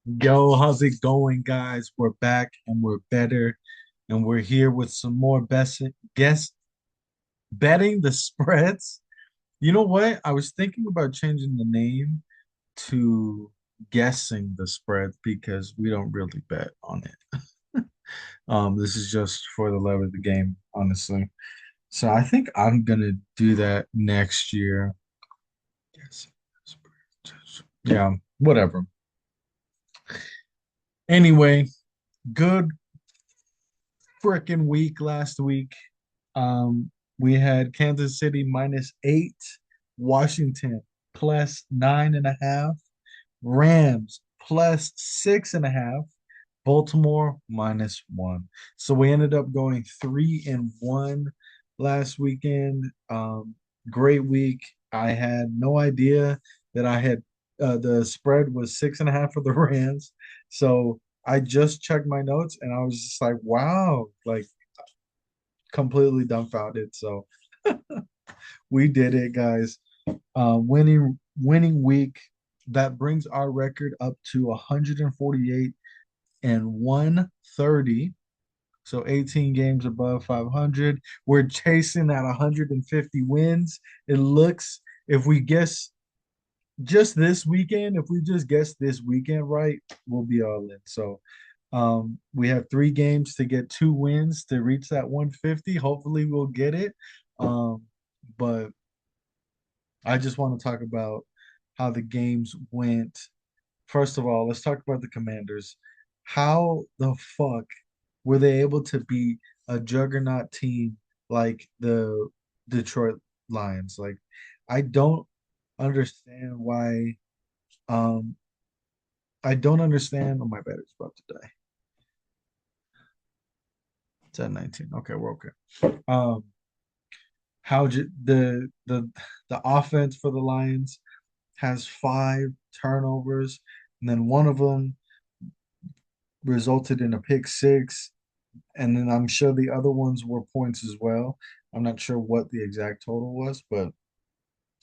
Yo, how's it going, guys? We're back and we're better, and we're here with some more best guess betting the spreads. You know what? I was thinking about changing the name to guessing the spreads because we don't really bet on it. This is just for the love of the game, honestly. So I think I'm gonna do that next year. Guessing the spreads. Yeah, whatever. Anyway, good freaking week last week. We had Kansas City -8, Washington +9.5, Rams +6.5, Baltimore -1. So we ended up going 3-1 last weekend. Great week. I had no idea that I had the spread was 6.5 for the Rams. So I just checked my notes and I was just like, wow, like completely dumbfounded. So we did it, guys. Winning week. That brings our record up to 148 and 130. So 18 games above 500. We're chasing at 150 wins. It looks, if we guess just this weekend, if we just guess this weekend right, we'll be all in. So we have 3 games to get 2 wins to reach that 150. Hopefully we'll get it. But I just want to talk about how the games went. First of all, let's talk about the Commanders. How the fuck were they able to beat a juggernaut team like the Detroit Lions? Like, I don't understand why. Um, I don't understand. Oh, my battery's about to die. It's at 19. Okay, we're okay. Um, the offense for the Lions has 5 turnovers, and then one of them resulted in a pick six, and then I'm sure the other ones were points as well. I'm not sure what the exact total was, but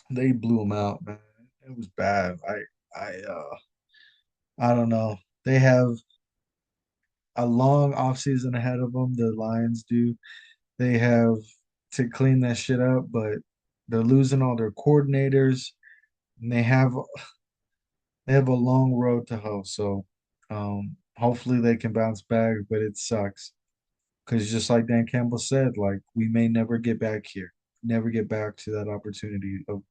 they blew them out, man. It was bad. I don't know. They have a long offseason ahead of them. The Lions do. They have to clean that shit up, but they're losing all their coordinators, and they have a long road to hoe. So hopefully they can bounce back, but it sucks. Because just like Dan Campbell said, like we may never get back here, never get back to that opportunity of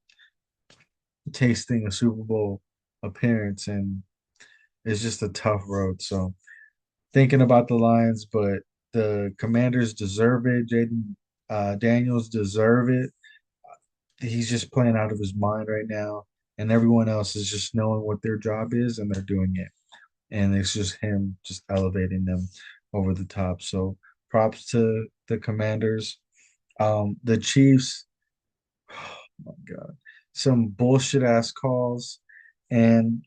tasting a Super Bowl appearance, and it's just a tough road. So thinking about the Lions, but the Commanders deserve it. Jaden Daniels deserve it. He's just playing out of his mind right now, and everyone else is just knowing what their job is and they're doing it. And it's just him just elevating them over the top. So props to the Commanders. The Chiefs, oh my God, some bullshit ass calls. And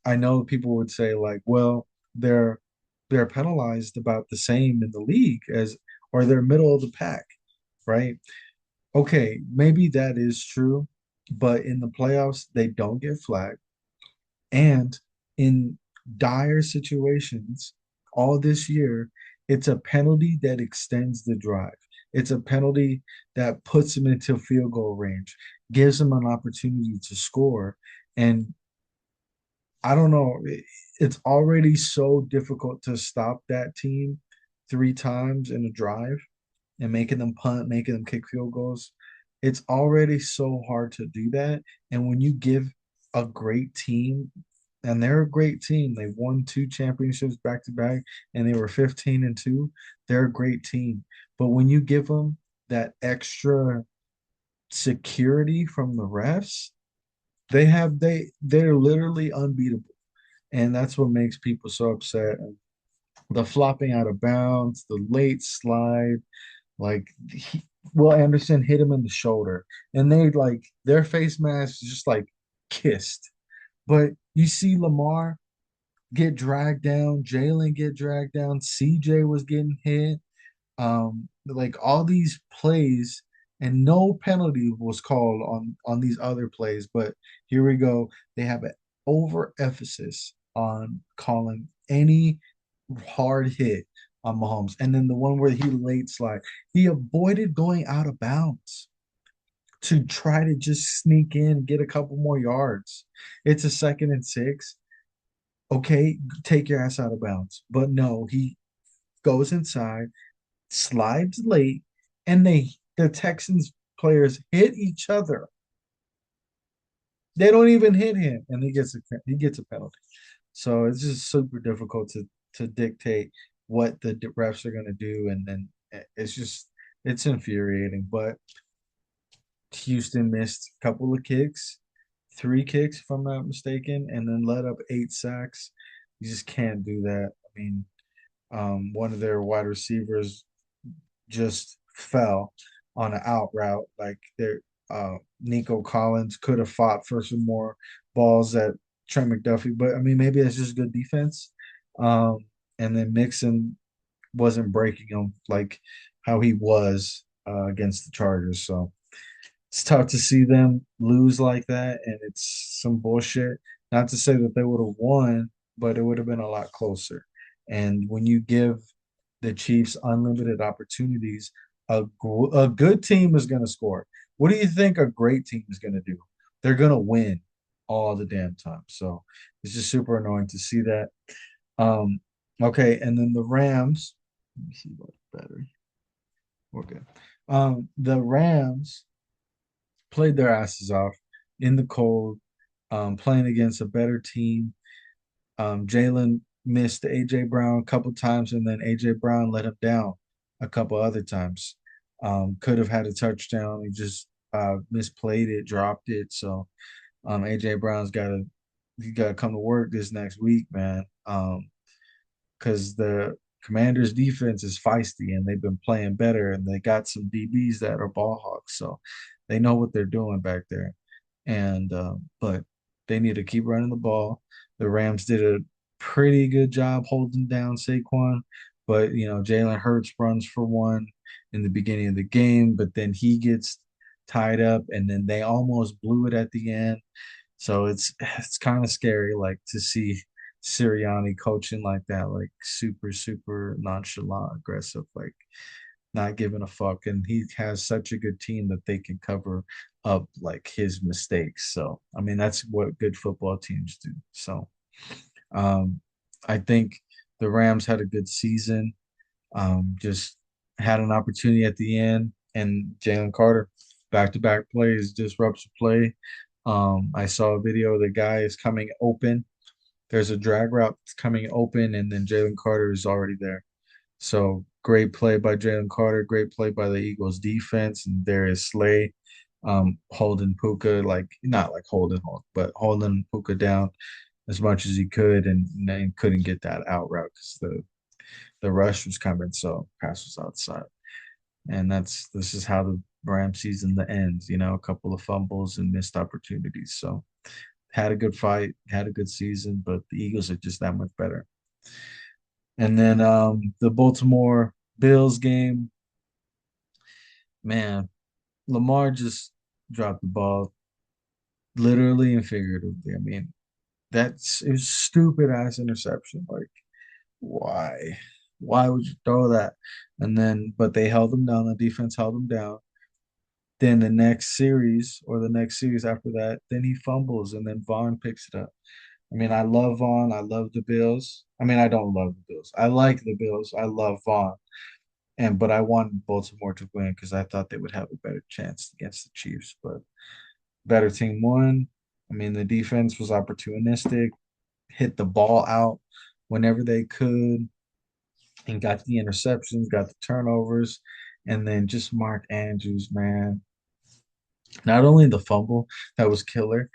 I know people would say like, well, they're they're penalized about the same in the league as or they're middle of the pack, right? Okay, maybe that is true, but in the playoffs, they don't get flagged. And in dire situations, all this year, it's a penalty that extends the drive. It's a penalty that puts them into field goal range, gives them an opportunity to score. And I don't know, it's already so difficult to stop that team 3 times in a drive and making them punt, making them kick field goals. It's already so hard to do that. And when you give a great team, and they're a great team, they won 2 championships back to back, and they were 15-2. They're a great team. But when you give them that extra security from the refs, they're literally unbeatable. And that's what makes people so upset. The flopping out of bounds, the late slide, like Will Anderson hit him in the shoulder, and they like their face masks just like kissed. But you see Lamar get dragged down, Jalen get dragged down, CJ was getting hit. Like all these plays, and no penalty was called on these other plays. But here we go. They have an over emphasis on calling any hard hit on Mahomes. And then the one where he late slide, he avoided going out of bounds to try to just sneak in, get a couple more yards. It's a 2nd and 6. Okay, take your ass out of bounds. But no, he goes inside, slides late, and the Texans players hit each other. They don't even hit him, and he gets a penalty. So it's just super difficult to dictate what the refs are going to do, and then it's infuriating. But Houston missed a couple of kicks, 3 kicks if I'm not mistaken, and then let up 8 sacks. You just can't do that. I mean, one of their wide receivers just fell on an out route. Like their Nico Collins could have fought for some more balls at Trent McDuffie, but I mean maybe that's just good defense. Um, and then Mixon wasn't breaking him like how he was against the Chargers. So it's tough to see them lose like that, and it's some bullshit. Not to say that they would have won, but it would have been a lot closer. And when you give the Chiefs unlimited opportunities, a good team is going to score. What do you think a great team is going to do? They're going to win all the damn time. So it's just super annoying to see that. Um, okay, and then the Rams. Let me see what battery. We're good. The Rams played their asses off in the cold, playing against a better team. Jalen missed AJ Brown a couple times, and then AJ Brown let him down a couple other times. Could have had a touchdown. He just misplayed it, dropped it. So AJ Brown's got to come to work this next week, man. Because the Commanders' defense is feisty and they've been playing better, and they got some DBs that are ball hawks, so they know what they're doing back there. And but they need to keep running the ball. The Rams did a pretty good job holding down Saquon, but Jalen Hurts runs for one in the beginning of the game, but then he gets tied up, and then they almost blew it at the end. So it's kind of scary, like to see Sirianni coaching like that, like super, super nonchalant, aggressive, like not giving a fuck. And he has such a good team that they can cover up like his mistakes. So I mean that's what good football teams do. So um I think the Rams had a good season. Just had an opportunity at the end, and Jalen Carter, back-to-back plays, disrupts the play. I saw a video. The guy is coming open. There's a drag route that's coming open, and then Jalen Carter is already there. So great play by Jalen Carter. Great play by the Eagles defense and Darius Slay, holding Puka, like not like but holding Puka down as much as he could, and couldn't get that out route because the rush was coming, so pass was outside. And this is how the Ram season ends, a couple of fumbles and missed opportunities. So had a good fight, had a good season, but the Eagles are just that much better. And then the Baltimore Bills game, man, Lamar just dropped the ball literally and figuratively. I mean, that's a stupid ass interception. Like, why? Why would you throw that? And then, but they held them down. The defense held them down. Then the next series after that, then he fumbles and then Vaughn picks it up. I mean, I love Vaughn. I love the Bills. I mean, I don't love the Bills. I like the Bills. I love Vaughn. But I wanted Baltimore to win because I thought they would have a better chance against the Chiefs. But better team won. I mean, the defense was opportunistic, hit the ball out whenever they could, and got the interceptions, got the turnovers, and then just Mark Andrews, man. Not only the fumble that was killer,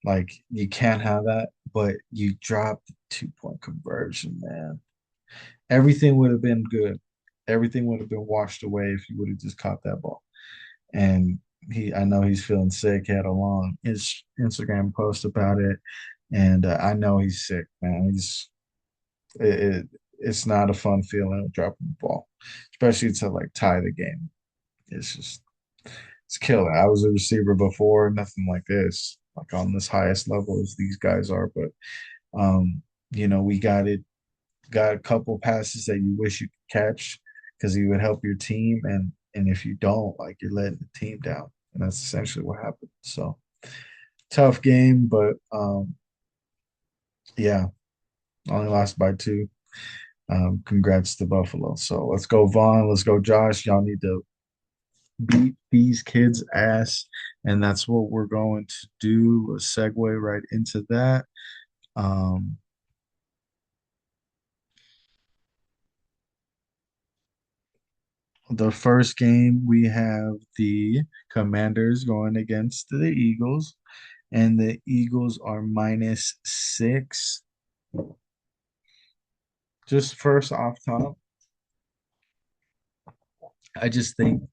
like you can't have that, but you dropped the 2-point conversion, man. Everything would have been good. Everything would have been washed away if you would have just caught that ball. And I know he's feeling sick. He had a long his Instagram post about it, and I know he's sick, man. It's not a fun feeling dropping the ball, especially to like tie the game. It's just it's killer. I was a receiver before, nothing like this, like on this highest level as these guys are. But We got a couple passes that you wish you could catch because he would help your team, and if you don't, like you're letting the team down, and that's essentially what happened. So tough game, but yeah, only lost by two. Congrats to Buffalo. So let's go, Vaughn. Let's go, Josh. Y'all need to beat these kids' ass, and that's what we're going to do. We'll segue right into that. Um, the first game we have the Commanders going against the Eagles, and the Eagles are -6. Just first off top, I just think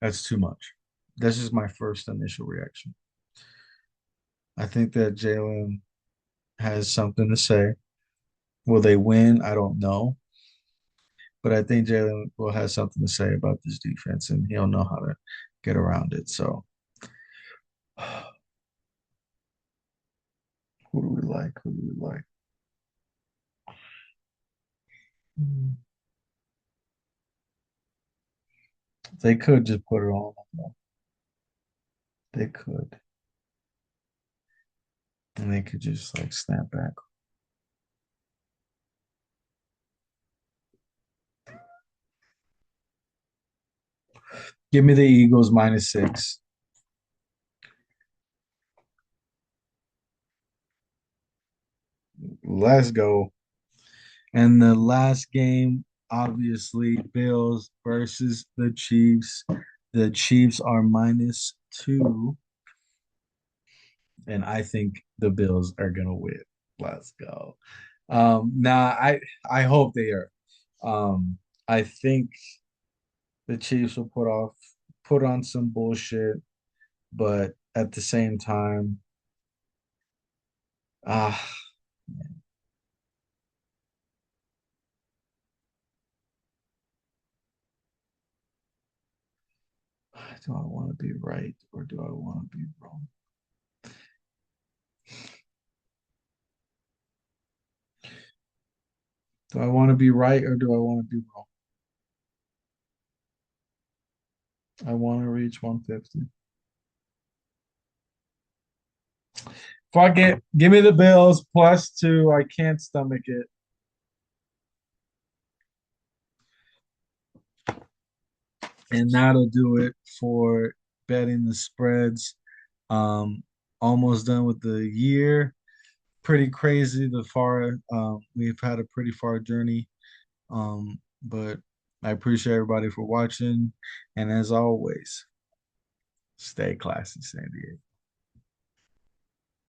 that's too much. That's just my first initial reaction. I think that Jalen has something to say. Will they win? I don't know. But I think Jalen will have something to say about this defense, and he'll know how to get around it. So, who do we like? Who do we like? Hmm. They could just put it on them. They could, and they could just like snap back. Give me the Eagles -6. Let's go. And the last game, obviously, Bills versus the Chiefs. The Chiefs are -2, and I think the Bills are gonna win. Let's go. I hope they are. I think the Chiefs will put on some bullshit, but at the same time, ah, do I want to be right or do I want to be wrong? Do I want to be right or do I want to be wrong? I want to reach 150. Fuck it. Give me the Bills +2. I can't stomach it. And that'll do it for betting the spreads. Um, Almost done with the year. Pretty crazy we've had a pretty far journey. But I appreciate everybody for watching. And as always, stay classy, San Diego.